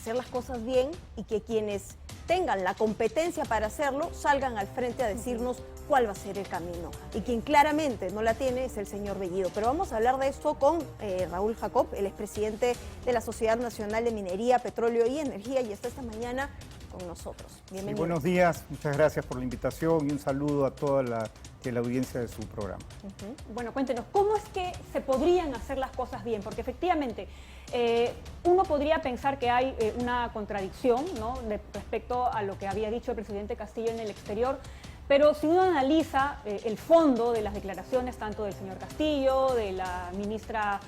hacer las cosas bien y que quienes tengan la competencia para hacerlo salgan al frente a decirnos cuál va a ser el camino. Y quien claramente no la tiene es el señor Bellido. Pero vamos a hablar de esto con Raúl Jacob, el expresidente de la Sociedad Nacional de Minería, Petróleo y Energía, y está esta mañana con nosotros. Bienvenido. Sí, buenos días, muchas gracias por la invitación y un saludo a toda la audiencia de su programa. Bueno, cuéntenos, ¿cómo es que se podrían hacer las cosas bien? Porque efectivamente uno podría pensar que hay una contradicción, ¿no?, respecto a lo que había dicho el presidente Castillo en el exterior, pero si uno analiza el fondo de las declaraciones tanto del señor Castillo, de la ministra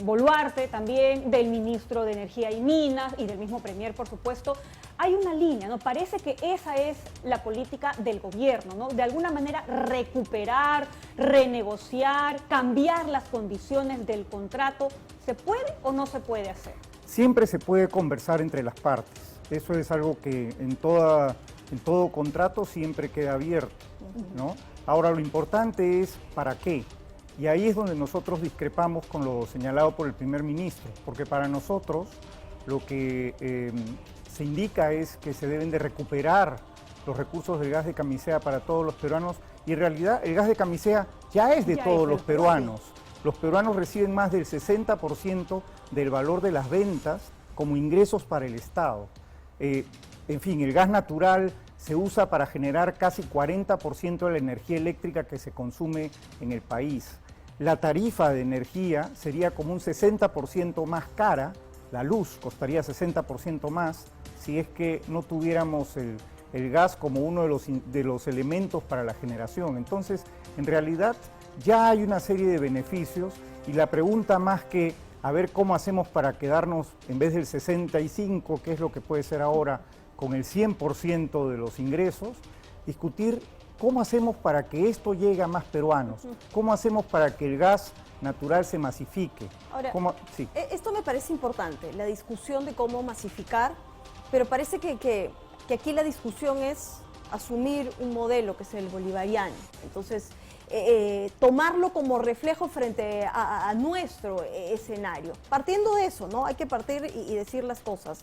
Boluarte también, del ministro de Energía y Minas y del mismo Premier, por supuesto, hay una línea, ¿no? Parece que esa es la política del gobierno, ¿no? De alguna manera recuperar, renegociar, cambiar las condiciones del contrato. ¿Se puede o no se puede hacer? Siempre se puede conversar entre las partes. Eso es algo que en todo contrato siempre queda abierto, ¿no? Ahora, lo importante es ¿para qué? Y ahí es donde nosotros discrepamos con lo señalado por el primer ministro, porque para nosotros lo que se indica es que se deben de recuperar los recursos del gas de camisea para todos los peruanos, y en realidad el gas de camisea ya es de todos los peruanos. Los peruanos reciben más del 60% del valor de las ventas como ingresos para el Estado. En fin, el gas natural se usa para generar casi 40% de la energía eléctrica que se consume en el país. La tarifa de energía sería como un 60% más cara, la luz costaría 60% más si es que no tuviéramos el gas como uno de los elementos para la generación. Entonces, en realidad ya hay una serie de beneficios, y la pregunta más que a ver cómo hacemos para quedarnos en vez del 65%, que es lo que puede ser ahora, con el 100% de los ingresos, discutir cómo hacemos para que esto llegue a más peruanos, cómo hacemos para que el gas natural se masifique. Ahora, esto me parece importante, la discusión de cómo masificar, pero parece que aquí la discusión es asumir un modelo que es el bolivariano. Entonces, tomarlo como reflejo frente a nuestro escenario. Partiendo de eso, ¿no? Hay que partir y decir las cosas.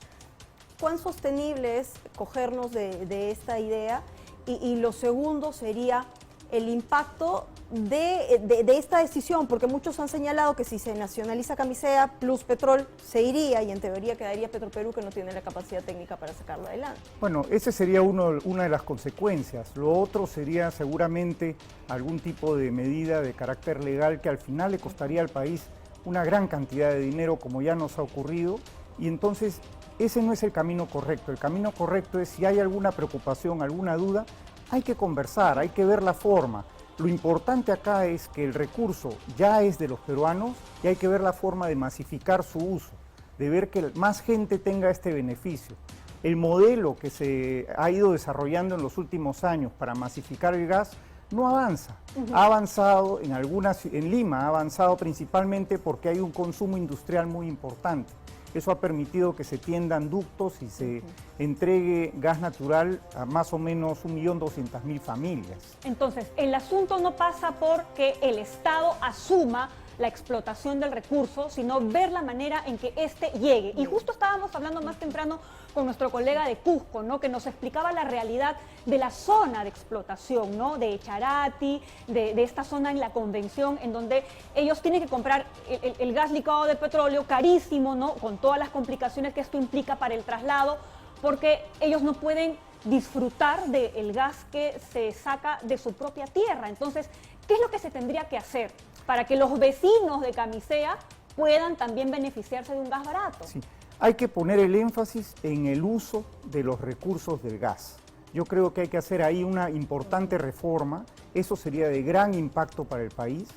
¿Cuán sostenible es cogernos de esta idea? Y lo segundo sería el impacto de esta decisión, porque muchos han señalado que si se nacionaliza Camisea plus Petrol se iría, y en teoría quedaría Petroperú, que no tiene la capacidad técnica para sacarlo adelante. Bueno, ese sería una de las consecuencias. Lo otro sería seguramente algún tipo de medida de carácter legal que al final le costaría al país una gran cantidad de dinero, como ya nos ha ocurrido, y entonces ese no es el camino correcto. El camino correcto es, si hay alguna preocupación, alguna duda, hay que conversar, hay que ver la forma. Lo importante acá es que el recurso ya es de los peruanos y hay que ver la forma de masificar su uso, de ver que más gente tenga este beneficio. El modelo que se ha ido desarrollando en los últimos años para masificar el gas no avanza. Ha avanzado en Lima, ha avanzado principalmente porque hay un consumo industrial muy importante. Eso ha permitido que se tiendan ductos y se entregue gas natural a más o menos 1.200.000 familias. Entonces, el asunto no pasa por que el Estado asuma la explotación del recurso, sino ver la manera en que éste llegue. Y justo estábamos hablando más temprano con nuestro colega de Cusco, ¿no?, que nos explicaba la realidad de la zona de explotación, ¿no?, de Charati, de esta zona en la Convención, en donde ellos tienen que comprar el gas licuado de petróleo carísimo, ¿no?, con todas las complicaciones que esto implica para el traslado, porque ellos no pueden disfrutar del gas que se saca de su propia tierra. Entonces, ¿qué es lo que se tendría que hacer para que los vecinos de Camisea puedan también beneficiarse de un gas barato? Sí, hay que poner el énfasis en el uso de los recursos del gas. Yo creo que hay que hacer ahí una importante reforma. Eso sería de gran impacto para el país,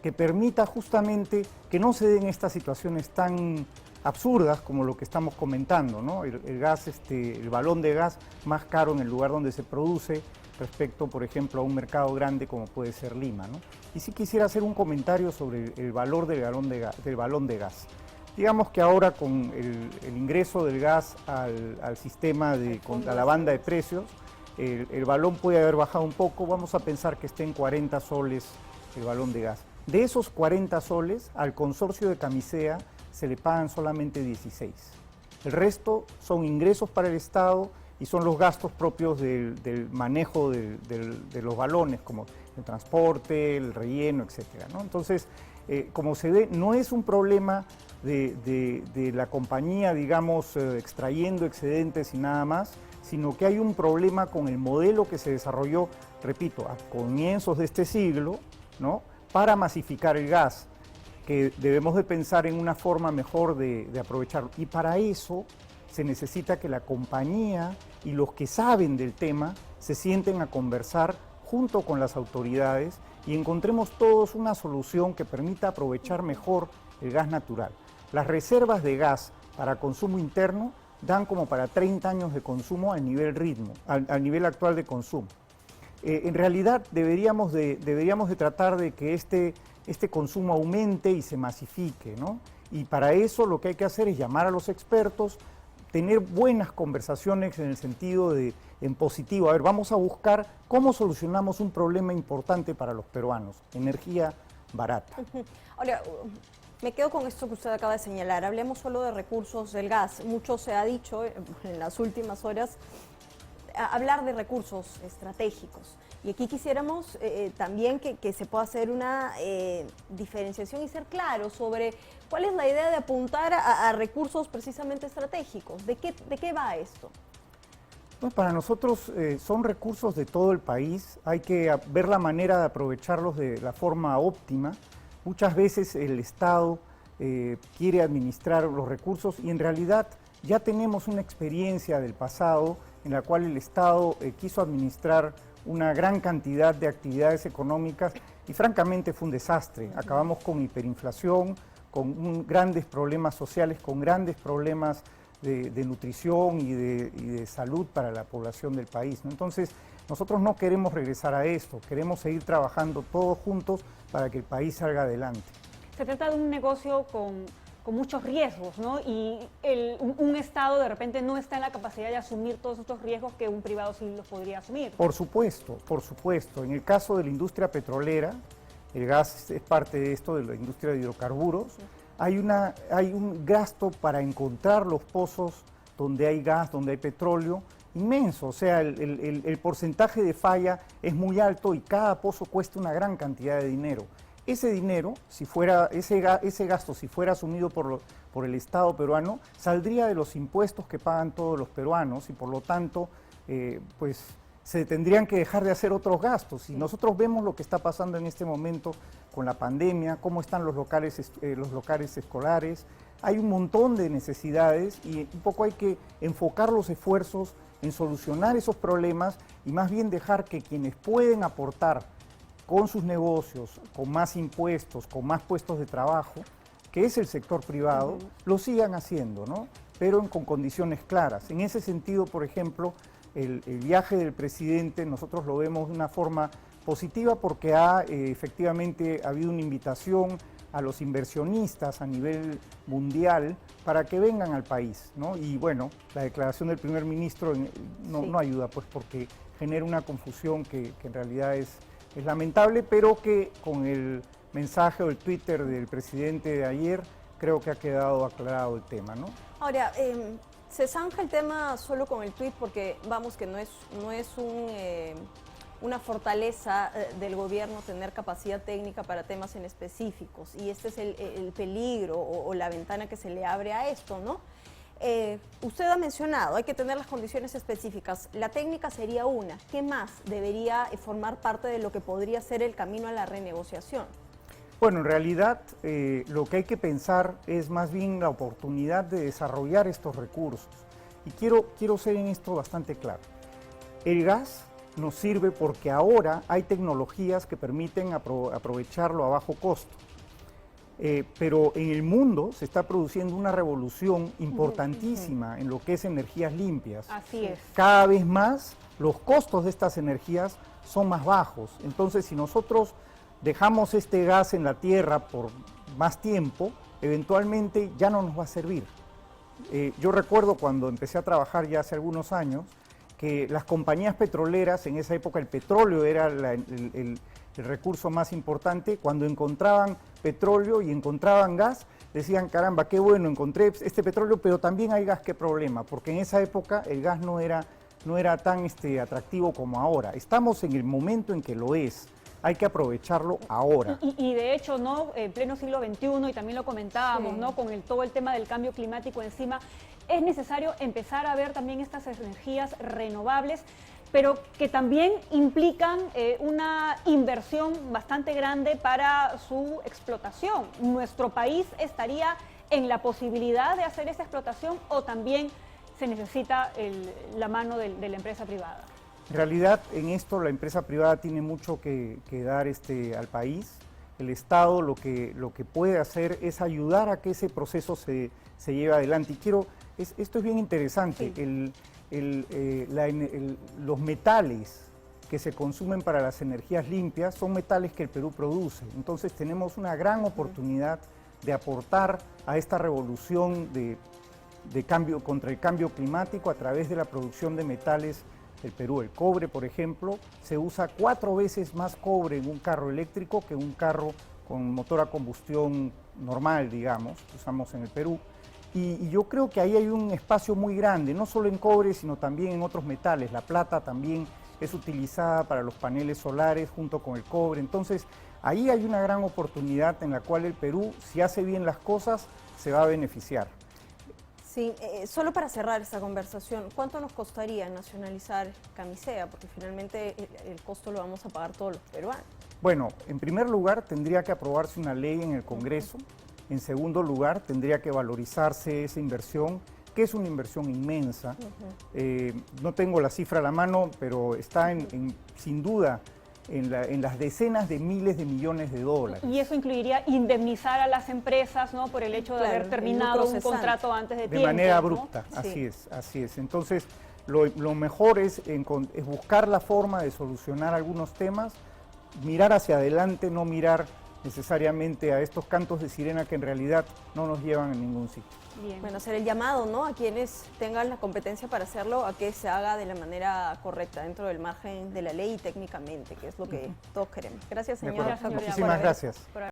que permita justamente que no se den estas situaciones tan absurdas como lo que estamos comentando, ¿no? El gas, el balón de gas más caro en el lugar donde se produce respecto, por ejemplo, a un mercado grande como puede ser Lima, ¿no? Y sí quisiera hacer un comentario sobre el valor del balón de gas. Digamos que ahora con el ingreso del gas al sistema, a la banda de precios, el balón puede haber bajado un poco. Vamos a pensar que esté en 40 soles el balón de gas. De esos 40 soles, al consorcio de Camisea se le pagan solamente 16. El resto son ingresos para el Estado y son los gastos propios del manejo de los balones, como el transporte, el relleno, etcétera, ¿no? Entonces, como se ve, no es un problema de la compañía, digamos, extrayendo excedentes y nada más, sino que hay un problema con el modelo que se desarrolló, repito, a comienzos de este siglo, ¿no?, para masificar el gas, que debemos de pensar en una forma mejor de aprovecharlo. Y para eso se necesita que la compañía y los que saben del tema se sienten a conversar junto con las autoridades y encontremos todos una solución que permita aprovechar mejor el gas natural. Las reservas de gas para consumo interno dan como para 30 años de consumo al nivel actual de consumo. En realidad deberíamos de tratar de que este consumo aumente y se masifique, ¿no? Y para eso lo que hay que hacer es llamar a los expertos, tener buenas conversaciones en el sentido en positivo. A ver, vamos a buscar cómo solucionamos un problema importante para los peruanos, energía barata. Ahora, me quedo con esto que usted acaba de señalar. Hablemos solo de recursos del gas. Mucho se ha dicho en las últimas horas hablar de recursos estratégicos. Y aquí quisiéramos también que se pueda hacer una diferenciación y ser claro sobre cuál es la idea de apuntar a recursos precisamente estratégicos. ¿De qué va esto? Bueno, para nosotros son recursos de todo el país. Hay que ver la manera de aprovecharlos de la forma óptima. Muchas veces el Estado quiere administrar los recursos y en realidad ya tenemos una experiencia del pasado en la cual el Estado quiso administrar una gran cantidad de actividades económicas y francamente fue un desastre. Acabamos con hiperinflación, con grandes problemas sociales, con grandes problemas de nutrición y de salud para la población del país, ¿no? Entonces, nosotros no queremos regresar a esto, queremos seguir trabajando todos juntos para que el país salga adelante. Se trata de un negocio con muchos riesgos, ¿no? Y un Estado de repente no está en la capacidad de asumir todos estos riesgos que un privado sí los podría asumir. Por supuesto, por supuesto. En el caso de la industria petrolera, el gas es parte de esto, de la industria de hidrocarburos, sí. Hay un gasto para encontrar los pozos donde hay gas, donde hay petróleo, inmenso. O sea, el porcentaje de falla es muy alto y cada pozo cuesta una gran cantidad de dinero. Ese dinero, ese gasto, si fuera asumido por el Estado peruano, saldría de los impuestos que pagan todos los peruanos y por lo tanto, pues se tendrían que dejar de hacer otros gastos. Y nosotros vemos lo que está pasando en este momento con la pandemia, cómo están los locales escolares. Hay un montón de necesidades y un poco hay que enfocar los esfuerzos en solucionar esos problemas y más bien dejar que quienes pueden aportar con sus negocios, con más impuestos, con más puestos de trabajo, que es el sector privado, lo sigan haciendo, ¿no? Pero con condiciones claras. En ese sentido, por ejemplo, el viaje del presidente nosotros lo vemos de una forma positiva porque efectivamente ha habido una invitación a los inversionistas a nivel mundial para que vengan al país, ¿no? Y bueno, la declaración del primer ministro no ayuda, pues porque genera una confusión que en realidad es lamentable, pero que con el mensaje o el Twitter del presidente de ayer creo que ha quedado aclarado el tema, ¿no? Ahora, se zanja el tema solo con el tuit porque vamos que no es una fortaleza del gobierno tener capacidad técnica para temas en específicos y este es el peligro o la ventana que se le abre a esto, ¿no? Usted ha mencionado, hay que tener las condiciones específicas, la técnica sería una, ¿qué más debería formar parte de lo que podría ser el camino a la renegociación? Bueno, en realidad lo que hay que pensar es más bien la oportunidad de desarrollar estos recursos y quiero ser en esto bastante claro. El gas nos sirve porque ahora hay tecnologías que permiten aprovecharlo a bajo costo. Pero en el mundo se está produciendo una revolución importantísima en lo que es energías limpias. Así es. Cada vez más los costos de estas energías son más bajos. Entonces, si nosotros dejamos este gas en la tierra por más tiempo, eventualmente ya no nos va a servir. Yo recuerdo cuando empecé a trabajar ya hace algunos años, que las compañías petroleras, en esa época el petróleo era el recurso más importante. Cuando encontraban petróleo y encontraban gas, decían, caramba, qué bueno, encontré este petróleo, pero también hay gas, qué problema, porque en esa época el gas no era tan atractivo como ahora. Estamos en el momento en que lo es. Hay que aprovecharlo ahora. Y de hecho, ¿no? En pleno siglo XXI, y también lo comentábamos, Sí. ¿no? Con todo el tema del cambio climático encima, es necesario empezar a ver también estas energías renovables, pero que también implican una inversión bastante grande para su explotación. ¿Nuestro país estaría en la posibilidad de hacer esa explotación o también se necesita la mano de la empresa privada? En realidad, en esto la empresa privada tiene mucho que dar al país. El Estado lo que puede hacer es ayudar a que ese proceso se lleve adelante. Y esto es bien interesante. Sí. Los metales que se consumen para las energías limpias son metales que el Perú produce. Entonces tenemos una gran oportunidad de aportar a esta revolución de cambio contra el cambio climático a través de la producción de metales del Perú. El cobre, por ejemplo, se usa 4 veces más cobre en un carro eléctrico que en un carro con motor a combustión normal, digamos, que usamos en el Perú. Y yo creo que ahí hay un espacio muy grande, no solo en cobre, sino también en otros metales. La plata también es utilizada para los paneles solares junto con el cobre. Entonces, ahí hay una gran oportunidad en la cual el Perú, si hace bien las cosas, se va a beneficiar. Sí, solo para cerrar esta conversación, ¿cuánto nos costaría nacionalizar Camisea? Porque finalmente el costo lo vamos a pagar todos los peruanos. Bueno, en primer lugar tendría que aprobarse una ley en el Congreso. En segundo lugar tendría que valorizarse esa inversión, que es una inversión inmensa. No tengo la cifra a la mano, pero está sin duda en las decenas de miles de millones de dólares. Y eso incluiría indemnizar a las empresas, ¿no? Por el hecho de Claro, haber el terminado lucro un cesante. contrato antes de De tiempo. manera ¿no? abrupta, Sí. así es. Entonces, lo mejor es buscar la forma de solucionar algunos temas, mirar hacia adelante, no mirar necesariamente a estos cantos de sirena que en realidad no nos llevan a ningún sitio. Bien. Bueno, hacer el llamado, ¿no?, a quienes tengan la competencia para hacerlo, a que se haga de la manera correcta, dentro del margen de la ley y técnicamente, que es lo que todos queremos. Gracias, De señora. acuerdo. Gracias, Muchísimas gracias. Por